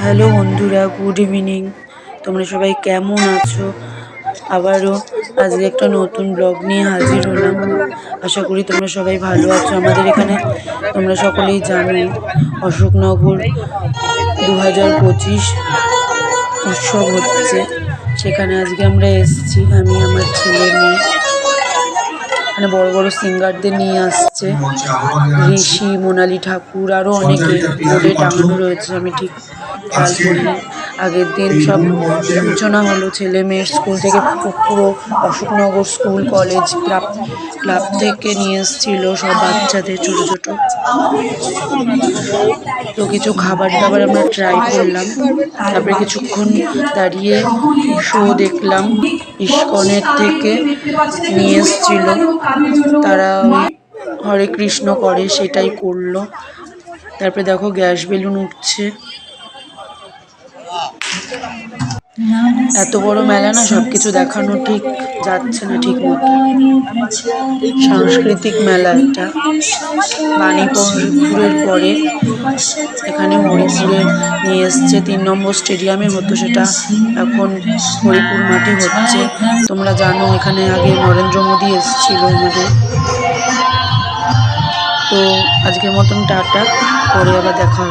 Hello বন্ধুরা, good evening. তোমরা সবাই কেমন আছো? আবারও আজকে একটা নতুন ব্লগ নিয়ে হাজির হলাম। আশা করি তোমরা সবাই ভালো আছো। আমাদের এখানে তোমরা সকলেই জানো অশোকনগর 2025 উৎসব হচ্ছে। সেখানে আজকে আমরা এসেছি, আমি আমার ছেলে মেয়ে। মানে বড় বড় সিঙ্গারদের নিয়ে আসছে, ঋষি, মোনালি ঠাকুর, আরও অনেকে বোর্ডে টাঙানো রয়েছে। আমি ঠিক খেয়াল করিনি। আগের দিন সব সূচনা হলো, ছেলে মেয়ের স্কুল থেকে পুরো অশোকনগর স্কুল কলেজ ক্লাব থেকে নিয়ে এসেছিলো সব বাচ্চাদের, ছোট ছোট। তো কিছু খাবার দাবার আমরা ট্রাই করলাম, তারপরে কিছুক্ষণ দাঁড়িয়ে শো দেখলাম। ইস্কনের থেকে নিয়ে এসেছিল, তারা ওই হরে কৃষ্ণ করে, সেটাই করলো। তারপরে দেখো গ্যাস বেলুন উঠছে। এত বড় মেলা না, সবকিছু দেখানো ঠিক যাচ্ছে না ঠিক মতো। সাংস্কৃতিক মেলা এটা। বাণীপুরের পরে এখানে হরিপুরে নিয়ে এসছে। 3 নম্বর স্টেডিয়ামে হতো সেটা, এখন হরিপুর মাঠে হচ্ছে। তোমরা জানো এখানে আগে নরেন্দ্র মোদী এসেছিল আমাদের। তো আজকের মতন টাটা, পরে আবার দেখা হবে।